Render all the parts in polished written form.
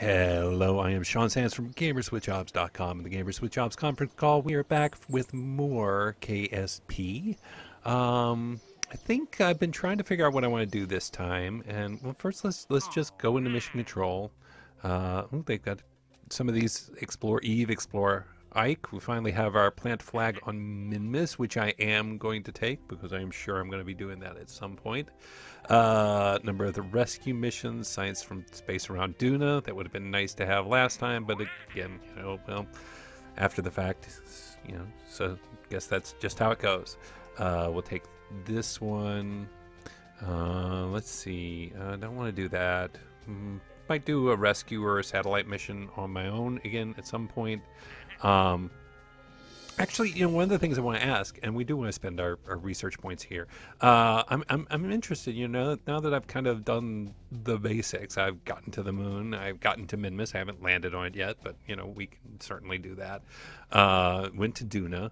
Hello, I am Sean Sands from Gamerswithjobs.com and the Gamers with Jobs conference call. We are back with more KSP. I think I've been trying to figure out what I want to do this time, and well, first let's just go into mission control. They've got some of these explore Eve, explore Ike. We finally have our plant flag on Minmus, which I am going to take because I am sure I'm going to be doing that at some point. Number of the rescue missions, science from space around Duna. That would have been nice to have last time, but again, well, after the fact, so I guess that's just how it goes. We'll take this one. Let's see. I don't want to do that. Might do a rescue or a satellite mission on my own again at some point. Actually, one of the things I want to ask, and we do want to spend our research points here. I'm interested. Now that I've kind of done the basics, I've gotten to the moon, I've gotten to Minmus. I haven't landed on it yet, but we can certainly do that. Went to Duna.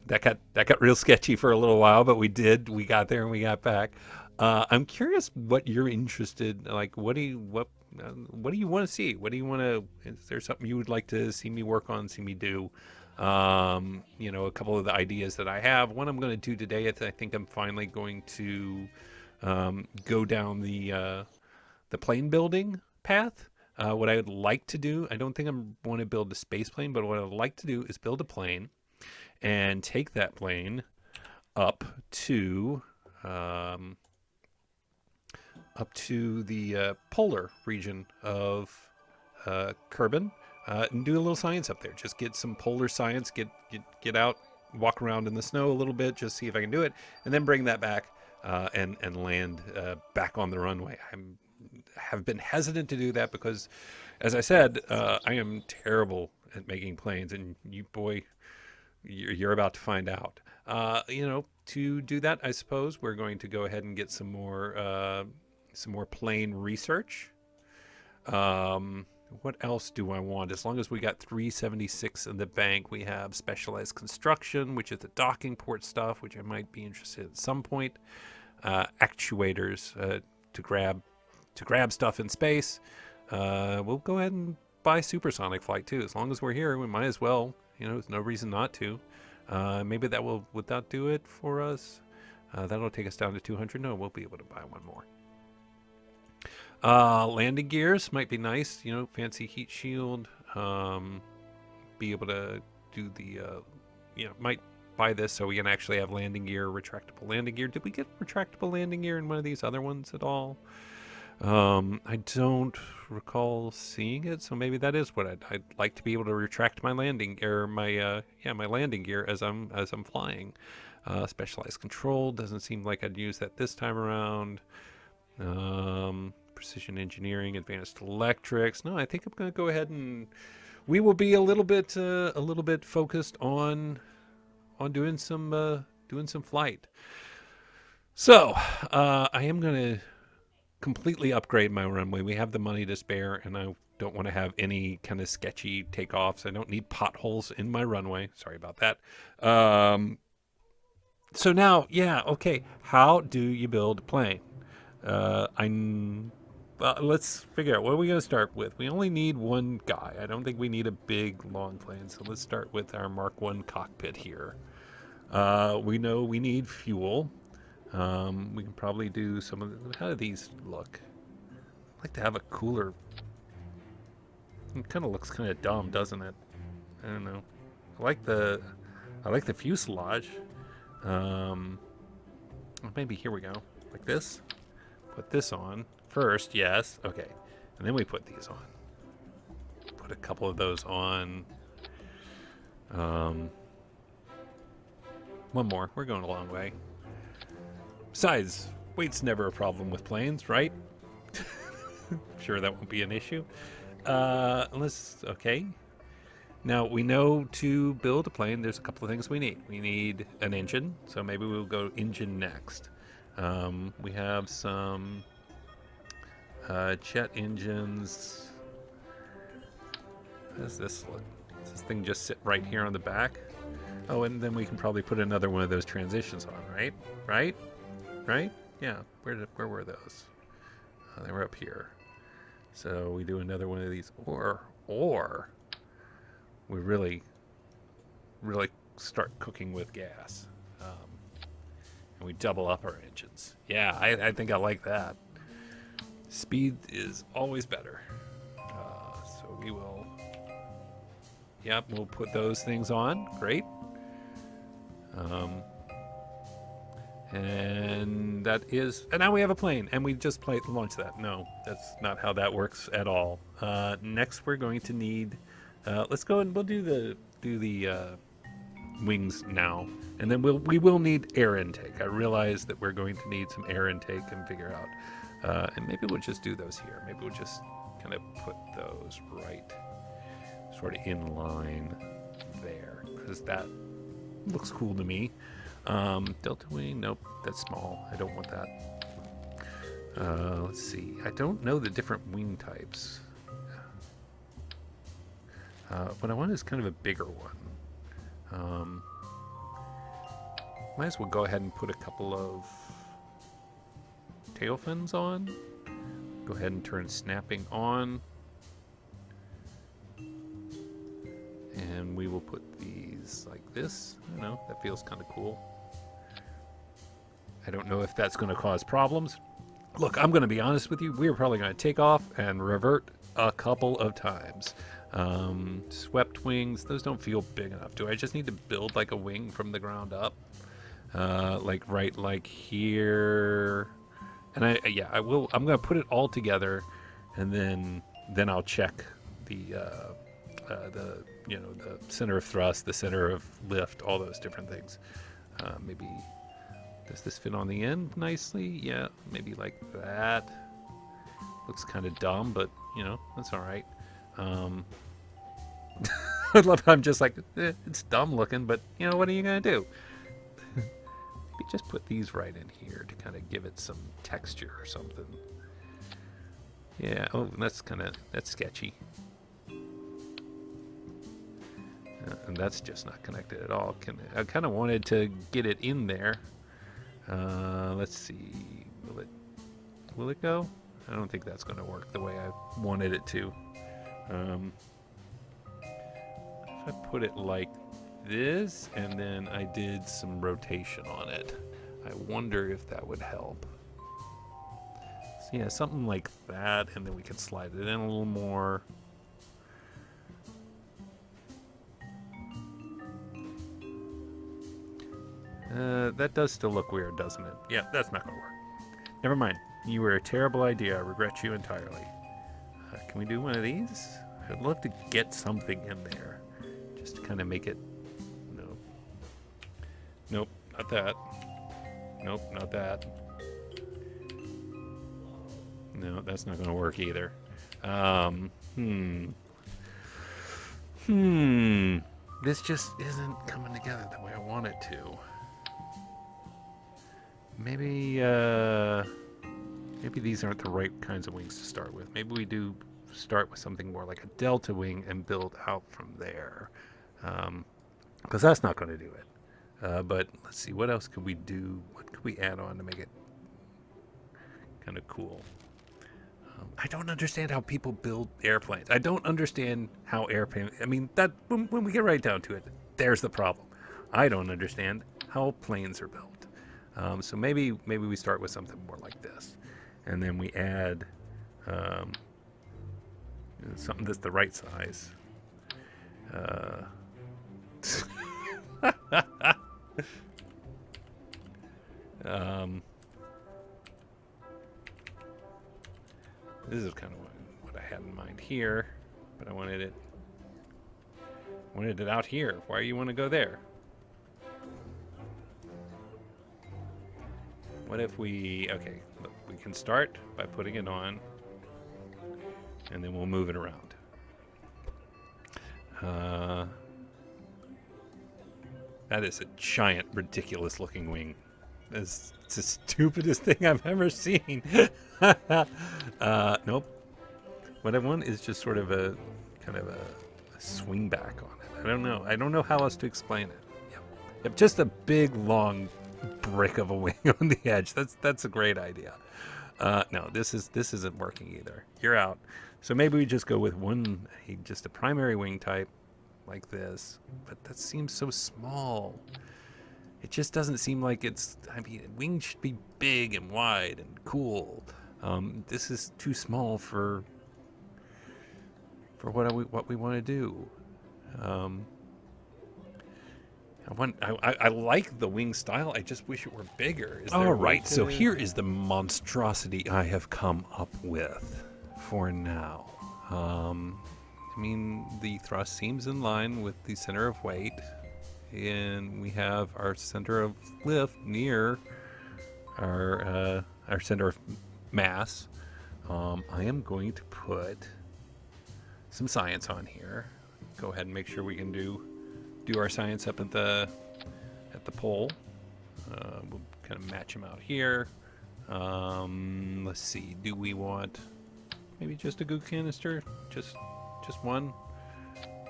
That got real sketchy for a little while, but we got there and we got back. I'm curious what you're interested. Like, what do you want to see? Is there something you would like to see me work on, see me do? A couple of the ideas that I have. One I'm going to do today. I think I'm finally going to go down the plane building path. What I would like to do, I don't think I want to build a space plane, but what I'd like to do is build a plane and take that plane up to the polar region of Kerbin and do a little science up there. Just get some polar science, get out, walk around in the snow a little bit, just see if I can do it, and then bring that back and land back on the runway. I have been hesitant to do that because, as I said, I am terrible at making planes, and you're about to find out. To do that, I suppose we're going to go ahead and get some more plane research. What else do I want? As long as we got 376 in the bank, we have specialized construction, which is the docking port stuff, which I might be interested in at some point. Actuators to grab stuff in space. We'll go ahead and buy supersonic flight too. As long as we're here, we might as well. There's no reason not to. Maybe would that do it for us? That'll take us down to 200. No, we'll be able to buy one more. Landing gears might be nice. Fancy heat shield. Be able to do the. Might buy this so we can actually have landing gear, retractable landing gear. Did we get retractable landing gear in one of these other ones at all? I don't recall seeing it, so maybe that is what I'd like to be able to retract my landing or my landing gear as I'm flying. Specialized control doesn't seem like I'd use that this time around. Precision engineering, advanced electrics. No, I think I'm going to go ahead and we will be a little bit focused on doing some flight. So I am going to completely upgrade my runway. We have the money to spare, and I don't want to have any kind of sketchy takeoffs. I don't need potholes in my runway. Sorry about that. So now, okay. How do you build a plane? Let's figure out what are we going to start with. We only need one guy. I don't think we need a big, long plane. So let's start with our Mark 1 cockpit here. We know we need fuel. We can probably do some of the, how do these look? I'd like to have a cooler. It kind of looks kind of dumb, doesn't it? I don't know. I like the fuselage. Maybe here we go. Like this. Put this on first, yes. Okay. And then we put these on. Put a couple of those on. One more. We're going a long way. Besides, weight's never a problem with planes, right? Sure, that won't be an issue. Okay. Now, we know to build a plane, there's a couple of things we need. We need an engine, so maybe we'll go engine next. We have some jet engines. How does this look? Does this thing just sit right here on the back? Oh, and then we can probably put another one of those transitions on, right? Right? Yeah. Where were those? They were up here. So we do another one of these, or we really start cooking with gas, and we double up our engines. Yeah, I think I like that. Speed is always better. So we will. Yep, we'll put those things on. Great. And that is, and now we have a plane, and we just launch that. No, that's not how that works at all. Next, we're going to need. Let's go and we'll do the wings now, and then we will need air intake. I realize that we're going to need some air intake and figure out, and maybe we'll just do those here. Maybe we'll just kind of put those right, sort of in line there, because that looks cool to me. Delta wing, nope, that's small. I don't want that. Let's see. I don't know the different wing types. What I want is kind of a bigger one. Might as well go ahead and put a couple of tail fins on. Go ahead and turn snapping on. And we will put these like this. I don't know, that feels kind of cool. I don't know if that's going to cause problems. Look, I'm going to be honest with you. We're probably going to take off and revert a couple of times. Swept wings, those don't feel big enough. Do I just need to build like a wing from the ground up? Like here. And I will. I'm going to put it all together, and then I'll check the center of thrust, the center of lift, all those different things. Maybe does this fit on the end nicely? Yeah, maybe like that. Looks kind of dumb, but that's all right. I love how I'm just like, it's dumb looking, but what are you gonna do? Maybe just put these right in here to kind of give it some texture or something. Yeah. Oh, that's sketchy. And that's just not connected at all. I kind of wanted to get it in there. Let's see. Will it go? I don't think that's going to work the way I wanted it to. If I put it like this, and then I did some rotation on it, I wonder if that would help. So yeah, something like that, and then we can slide it in a little more. That does still look weird, doesn't it? Yeah, that's not gonna work. Never mind. You were a terrible idea. I regret you entirely. Can we do one of these? I'd love to get something in there, just to kind of make it. No. Nope, not that. Nope, not that. No, that's not gonna work either. This just isn't coming together the way I want it to. Maybe these aren't the right kinds of wings to start with. Maybe we do start with something more like a delta wing and build out from there. Because that's not going to do it. But let's see, what else could we do? What could we add on to make it kind of cool? I don't understand how people build airplanes. I don't understand how airplanes... I mean, that when we get right down to it, there's the problem. I don't understand how planes are built. So maybe we start with something more like this, and then we add something that's the right size. This is kind of what I had in mind here, but I wanted it out here. Why do you want to go there? What if we, okay, look, we can start by putting it on, and then we'll move it around. That is a giant, ridiculous looking wing. It's the stupidest thing I've ever seen. Nope. What I want is just sort of a kind of a swing back on it. I don't know. I don't know how else to explain it. Yep, just a big, long brick of a wing on the edge. That's a great idea. No, this isn't working either. You're out. So maybe we just go with just a primary wing type like this. But that seems so small. It just doesn't seem like it's. I mean, wings should be big and wide and cool. This is too small for what we want to do. I like the wing style. I just wish it were bigger. All right, so here is the monstrosity I have come up with for now. I mean, the thrust seems in line with the center of weight, and we have our center of lift near our center of mass. I am going to put some science on here. Go ahead and make sure we can do our science up at the pole. We'll kind of match them out here. Let's see. Do we want maybe just a goo canister? Just one,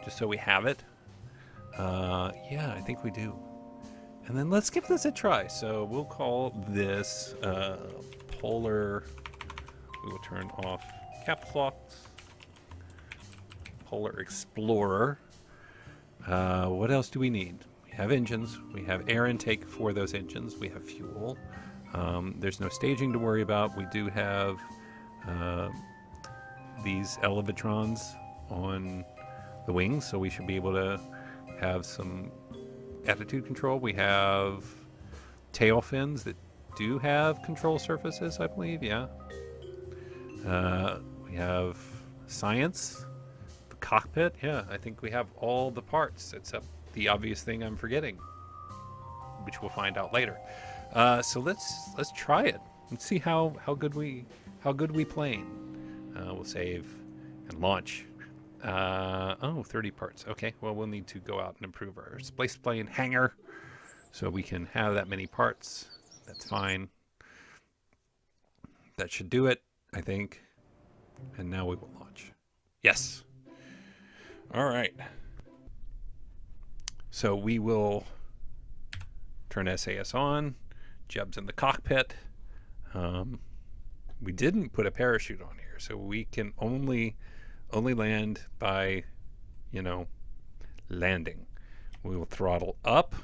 just so we have it. Yeah, I think we do. And then let's give this a try. So we'll call this polar. We will turn off caps locks. Polar Explorer. What else do we need? We have engines. We have air intake for those engines. We have fuel. There's no staging to worry about. We do have these elevatrons on the wings, so we should be able to have some attitude control. We have tail fins that do have control surfaces, I believe. Yeah. We have science. Cockpit, yeah, I think we have all the parts except the obvious thing I'm forgetting, which we'll find out later. So let's try it. Let's see how good we plane. We'll save and launch. 30 parts. Okay, well we'll need to go out and improve our space plane hangar so we can have that many parts. That's fine. That should do it, I think. And now we will launch. Yes. All right. So we will turn SAS on. Jeb's in the cockpit. We didn't put a parachute on here, so we can only land by, landing. We will throttle up,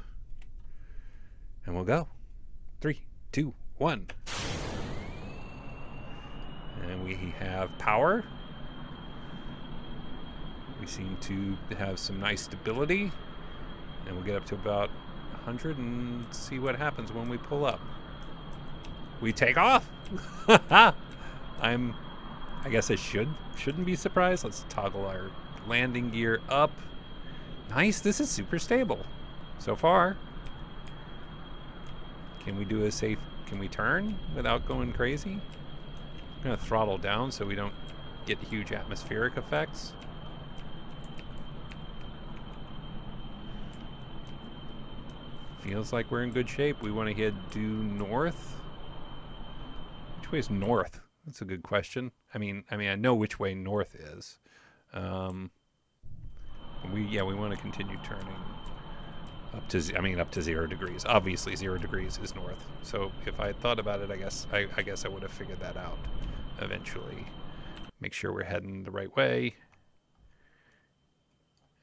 and we'll go. 3, 2, 1. And we have power. We seem to have some nice stability, and we'll get up to about 100 and see what happens when we pull up. We take off. I guess I shouldn't be surprised. Let's toggle our landing gear up. Nice. This is super stable so far. Can we do a safe? Can we turn without going crazy? I'm gonna throttle down so we don't get huge atmospheric effects. Feels like we're in good shape. We want to head due north. Which way is north? That's a good question. I mean, I know which way north is. We want to continue turning up to 0 degrees. Obviously, 0 degrees is north. So if I had thought about it, I guess I would have figured that out eventually. Make sure we're heading the right way.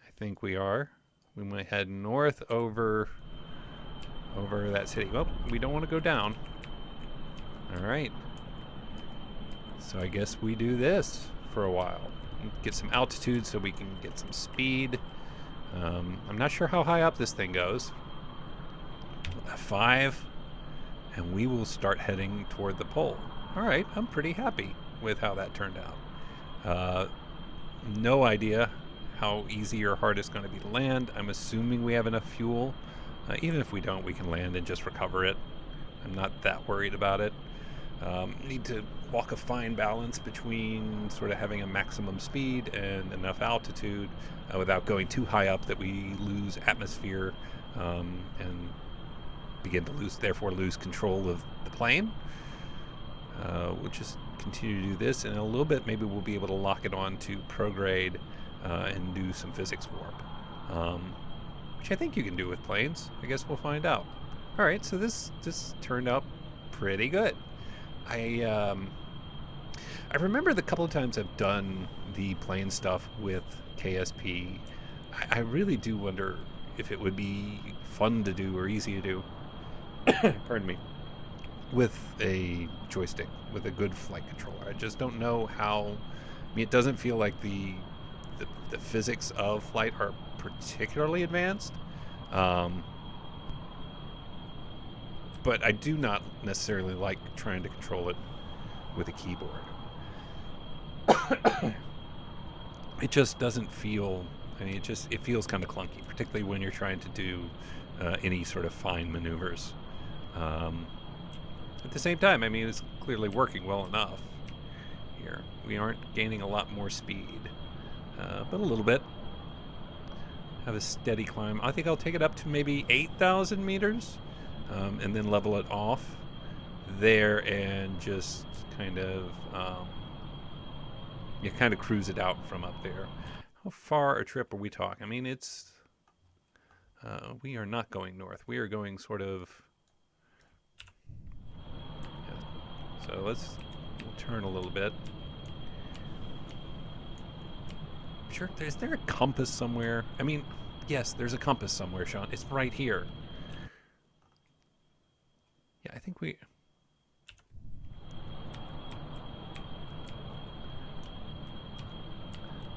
I think we are. We might head north over that city. Well, we don't want to go down. All right. So I guess we do this for a while. Get some altitude so we can get some speed. I'm not sure how high up this thing goes. 5, and we will start heading toward the pole. All right, I'm pretty happy with how that turned out. No idea how easy or hard it's going to be to land. I'm assuming we have enough fuel. Even if we don't, we can land and just recover it. I'm not that worried about it. Need to walk a fine balance between sort of having a maximum speed and enough altitude without going too high up that we lose atmosphere and begin to lose control of the plane. We'll just continue to do this, and in a little bit maybe we'll be able to lock it on to prograde and do some physics warp. Which I think you can do with planes. I guess we'll find out. All right, so this turned out pretty good. I remember the couple of times I've done the plane stuff with KSP. I really do wonder if it would be fun to do or easy to do. Pardon me. With a joystick, with a good flight controller. I just don't know how. I mean, it doesn't feel like the physics of flight are particularly advanced. But I do not necessarily like trying to control it with a keyboard. It just doesn't feel. I mean, it feels kind of clunky, particularly when you're trying to do any sort of fine maneuvers. At the same time, I mean, it's clearly working well enough here. We aren't gaining a lot more speed, but a little bit. Have a steady climb. I think I'll take it up to maybe 8,000 meters, and then level it off there and just kind of, kind of cruise it out from up there. How far a trip are we talking? I mean, it's, we are not going north. We are going sort of, so let's turn a little bit. Sure, is there a compass somewhere? I mean, yes, there's a compass somewhere, Sean. It's right here. Yeah, I think we...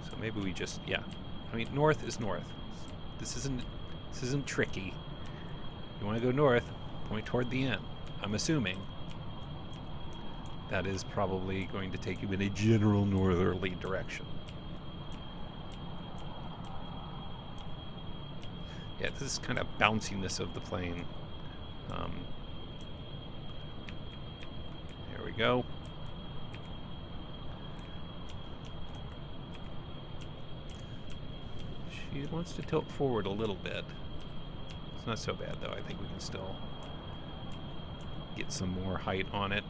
So maybe we just, yeah. I mean, north is north. This isn't tricky. You want to go north, point toward the end. I'm assuming that is probably going to take you in a general northerly direction. Yeah, this is kind of bounciness of the plane. There we go. She wants to tilt forward a little bit. It's not so bad, though. I think we can still get some more height on it,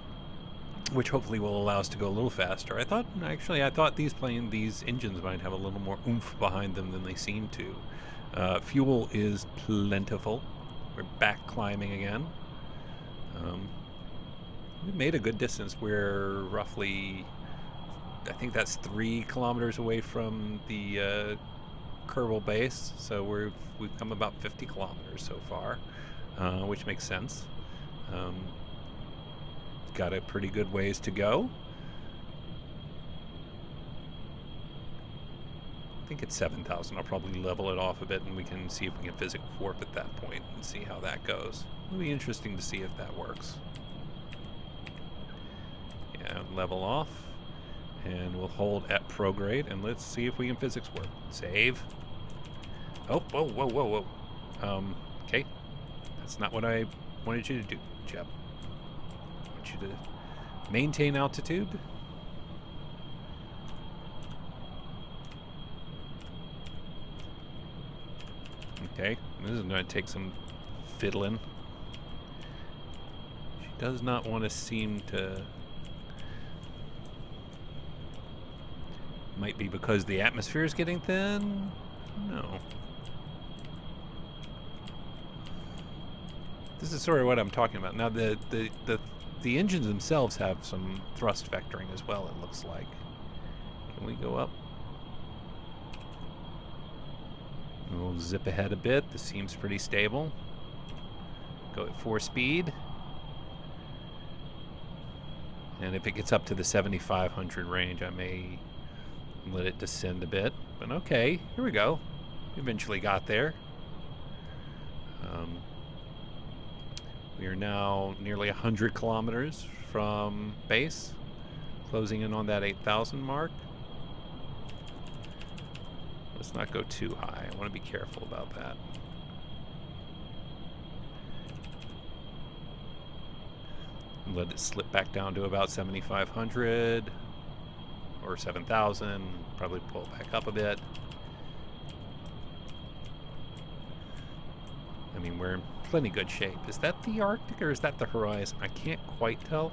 which hopefully will allow us to go a little faster. I thought these engines might have a little more oomph behind them than they seem to. Fuel is plentiful. We're back climbing again. We made a good distance. We're roughly, I think that's 3 kilometers away from the Kerbal base. So we've come about 50 kilometers so far, which makes sense. Got a pretty good ways to go. I think it's 7,000. I'll probably level it off a bit and we can see if we can physics warp at that point and see how that goes. It'll be interesting to see if that works. Yeah, level off. And we'll hold at prograde and let's see if we can physics warp. Save. Oh, whoa, whoa, whoa, whoa. Okay. That's not what I wanted you to do, Jeb. I want you to maintain altitude. Okay, this is going to take some fiddling. She does not want to seem to... Might be because the atmosphere is getting thin? No. This is sort of what I'm talking about. Now, the engines themselves have some thrust vectoring as well, it looks like. Can we go up? We'll zip ahead a bit. This seems pretty stable. Go at 4 speed. And if it gets up to the 7,500 range, I may let it descend a bit. But okay, here we go. Eventually got there. We are now nearly 100 kilometers from base, closing in on that 8,000 mark. Let's not go too high. I want to be careful about that. Let it slip back down to about 7,500 or 7,000. Probably pull it back up a bit. I mean, we're in plenty good shape. Is that the Arctic or is that the horizon? I can't quite tell.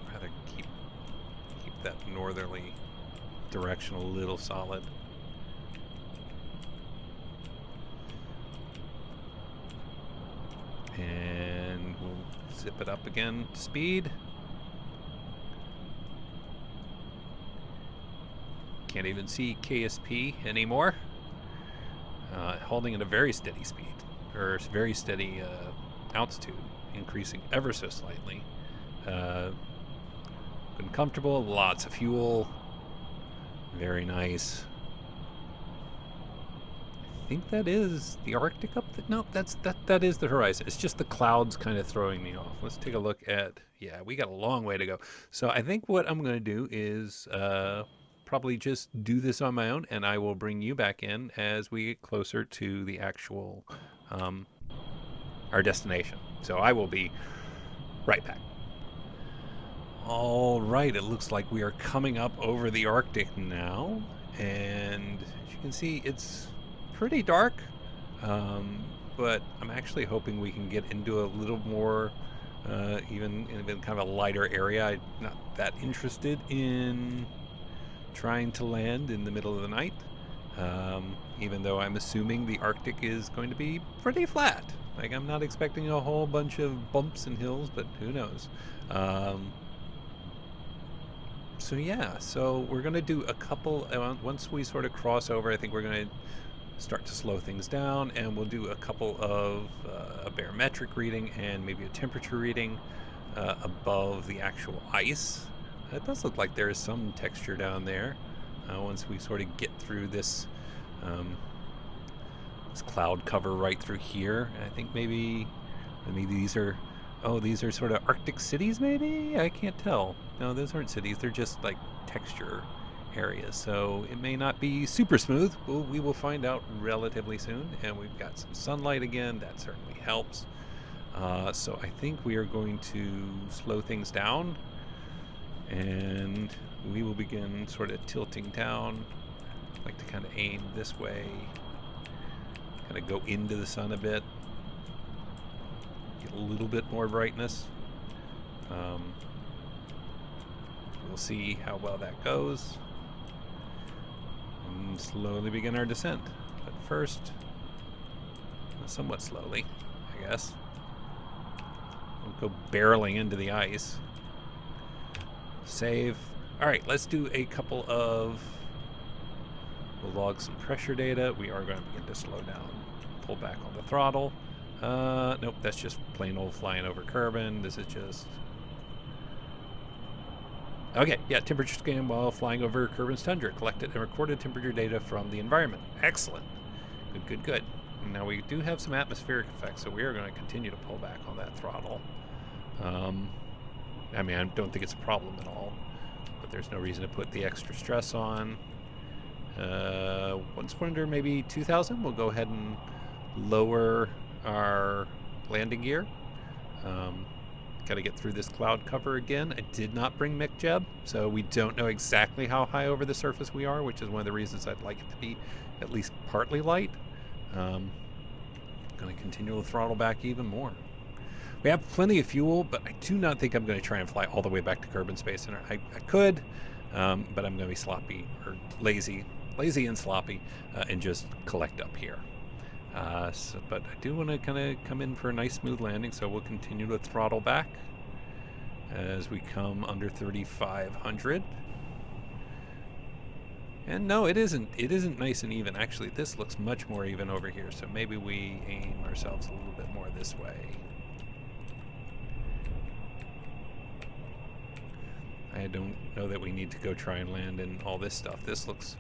I'd rather keep that northerly direction a little solid. And we'll zip it up again to speed. Can't even see KSP anymore. Holding at a very steady speed, or very steady altitude, increasing ever so slightly. Been comfortable, lots of fuel. Very nice. I think that is the Arctic up there. No, that is the horizon. It's just the clouds kind of throwing me off. Let's take a look at, yeah, we got a long way to go. So I think what I'm going to do is probably just do this on my own, and I will bring you back in as we get closer to the actual, our destination. So I will be right back. All right, it looks like we are coming up over the Arctic now, and as you can see, it's pretty dark, but I'm actually hoping we can get into a little more, even kind of a lighter area. I'm not that interested in trying to land in the middle of the night, even though I'm assuming the Arctic is going to be pretty flat. Like, I'm not expecting a whole bunch of bumps and hills, but who knows. So yeah, so we're going to do a couple, once we sort of cross over, I think we're going to start to slow things down, and we'll do a couple of a barometric reading and maybe a temperature reading above the actual ice. It does look like there is some texture down there once we sort of get through this, this cloud cover right through here. And I think maybe these are, oh, these are sort of Arctic cities maybe? I can't tell. No, those aren't cities. They're just like texture areas. So it may not be super smooth. We will find out relatively soon. And we've got some sunlight again. That certainly helps. So I think we are going to slow things down. And we will begin sort of tilting down. I like to kind of aim this way. Kind of go into the sun a bit. Get a little bit more brightness. We'll see how well that goes. And slowly begin our descent. But first, somewhat slowly, I guess. We'll go barreling into the ice. Save. Alright, let's do a couple of... We'll log some pressure data. We are going to begin to slow down. Pull back on the throttle. Nope, that's just plain old flying over Kerbin. This is just... Okay, yeah, temperature scan while flying over Kerbin's tundra. Collected and recorded temperature data from the environment. Excellent. Good, good, good. Now we do have some atmospheric effects, so we are going to continue to pull back on that throttle. I mean, I don't think it's a problem at all, but there's no reason to put the extra stress on. Once we're under maybe 2,000, we'll go ahead and lower our landing gear. Got to get through this cloud cover again. I did not bring MicJeb, so we don't know exactly how high over the surface we are, which is one of the reasons I'd like it to be at least partly light. Going to continue to throttle back even more. We have plenty of fuel, but I do not think I'm going to try and fly all the way back to Kerbin Space Center. I could, but I'm going to be sloppy, or lazy and sloppy, and just collect up here. But I do want to kind of come in for a nice smooth landing, so we'll continue to throttle back as we come under 3,500. And no, it isn't nice and even. Actually, this looks much more even over here, so maybe we aim ourselves a little bit more this way. I don't know that we need to go try and land in all this stuff. This looks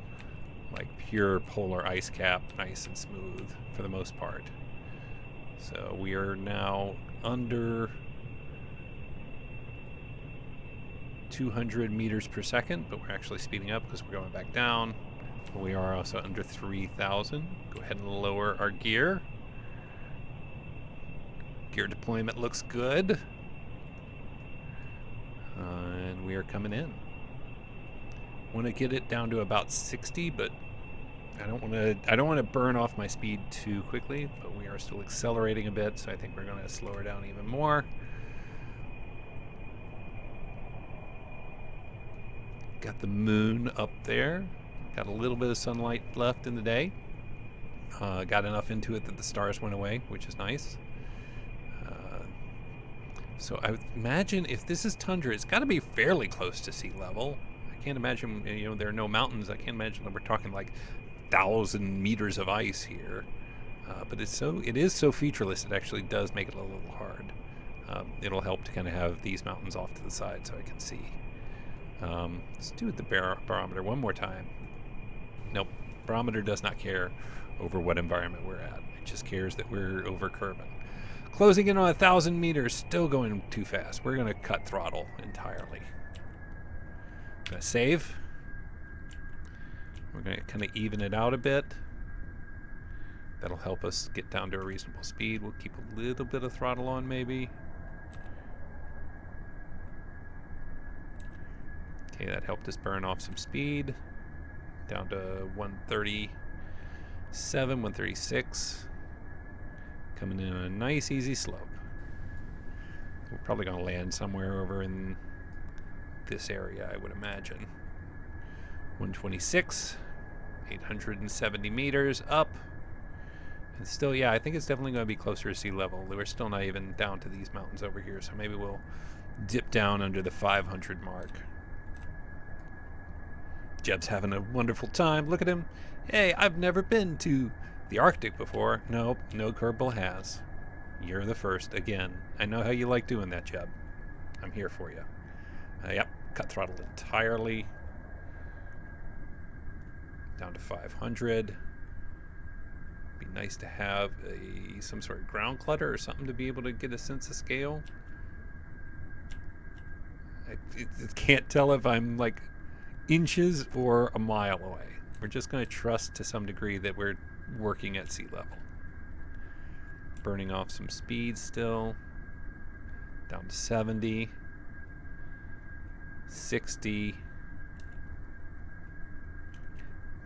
like pure polar ice cap, nice and smooth for the most part. So we are now under 200 meters per second, but we're actually speeding up because we're going back down. We are also under 3,000. Go ahead and lower our gear. Gear deployment looks good. And we are coming in. Want to get it down to about 60, but I don't want to burn off my speed too quickly, but we are still accelerating a bit, so I think we're going to slow her down even more. Got the moon up there. Got a little bit of sunlight left in the day. Got enough into it that the stars went away, which is nice. So I would imagine if this is tundra, it's got to be fairly close to sea level. I can't imagine, there are no mountains. I can't imagine that we're talking like 1,000 meters of ice here. But it is so featureless, it actually does make it a little hard. It'll help to kind of have these mountains off to the side so I can see. Let's do the barometer one more time. Nope, barometer does not care over what environment we're at. It just cares that we're over Kerbin. Closing in on 1,000 meters, still going too fast. We're going to cut throttle entirely. Gonna save. We're going to kind of even it out a bit. That'll help us get down to a reasonable speed. We'll keep a little bit of throttle on maybe. Okay, that helped us burn off some speed. Down to 137, 136. Coming in on a nice easy slope. We're probably going to land somewhere over in this area, I would imagine. 126, 870 meters up. And still, yeah, I think it's definitely going to be closer to sea level. We're still not even down to these mountains over here, so maybe we'll dip down under the 500 mark. Jeb's having a wonderful time. Look at him. Hey, I've never been to the Arctic before. Nope, no Kerbal has. You're the first again. I know how you like doing that, Jeb. I'm here for you. Yep, cut throttle entirely. Down to 500. Be nice to have some sort of ground clutter or something to be able to get a sense of scale. I can't tell if I'm like inches or a mile away. We're just going to trust to some degree that we're working at sea level. Burning off some speed still. Down to 70. 60.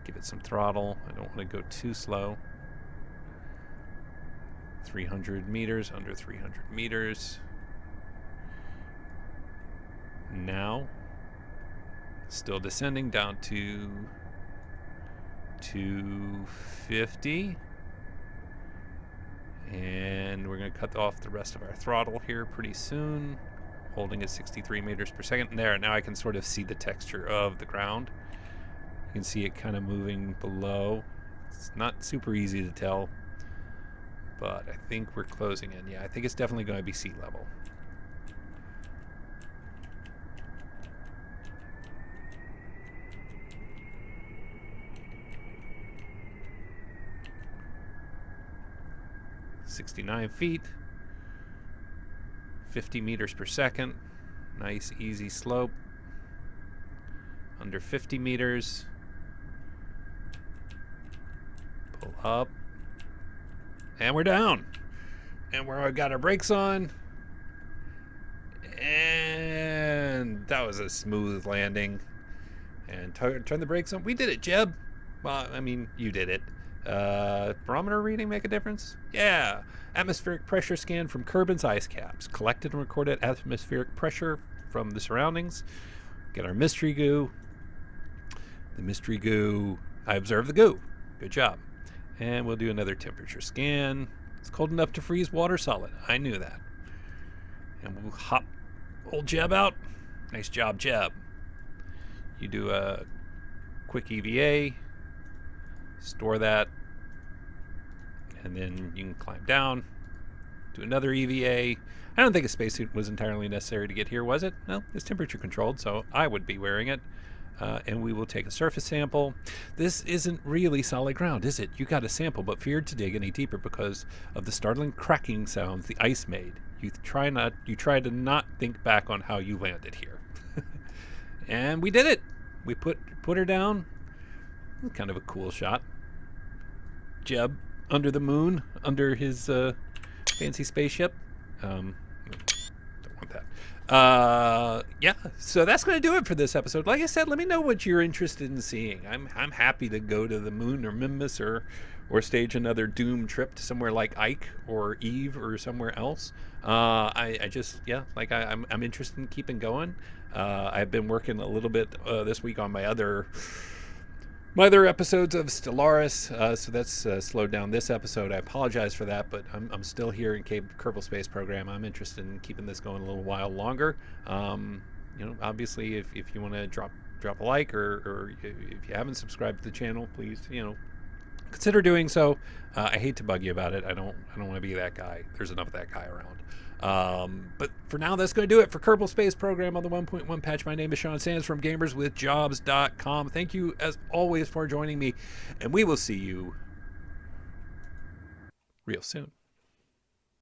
Give it some throttle. I don't want to go too slow. 300 meters, under 300 meters. Now, still descending down to 250. And we're going to cut off the rest of our throttle here pretty soon. Holding at 63 meters per second. And there, now I can sort of see the texture of the ground. You can see it kind of moving below. It's not super easy to tell, but I think we're closing in. Yeah, I think it's definitely going to be sea level. .69 feet, 50 meters per second. Nice, easy slope. Under 50 meters. Pull up. And we're down. And we've got our brakes on. And that was a smooth landing. And turn the brakes on. We did it, Jeb. Well, I mean, you did it. Barometer reading make a difference? Yeah. Atmospheric pressure scan from Kerbin's ice caps. Collected and recorded atmospheric pressure from the surroundings. Get our mystery goo. The mystery goo. I observed the goo. Good job. And we'll do another temperature scan. It's cold enough to freeze water solid. I knew that. And we'll hop old Jeb out. Nice job, Jeb. You do a quick EVA. Store that. And then you can climb down. Do another EVA. I don't think a spacesuit was entirely necessary to get here, was it? No, it's temperature controlled, so I would be wearing it. And we will take a surface sample. This isn't really solid ground, is it? You got a sample, but feared to dig any deeper because of the startling cracking sounds the ice made. You try to not think back on how you landed here. And we did it. We put her down. Kind of a cool shot. Jeb under the moon, under his fancy spaceship. Don't want that. Yeah, so that's going to do it for this episode. Like I said, let me know what you're interested in seeing. I'm happy to go to the moon or Minmus or stage another Doom trip to somewhere like Ike or Eve or somewhere else. I just, yeah, like I'm interested in keeping going. I've been working a little bit this week on my other my other episodes of Stellaris. So that's slowed down this episode. I apologize for that, but I'm still here in Kerbal Space Program. I'm interested in keeping this going a little while longer. Obviously, if you want to drop a like, or if you haven't subscribed to the channel, please, consider doing so. I hate to bug you about it. I don't want to be that guy. There's enough of that guy around. But for now, that's going to do it for Kerbal Space Program on the 1.1 patch. My name is Sean Sands from gamerswithjobs.com. Thank you, as always, for joining me, and we will see you real soon.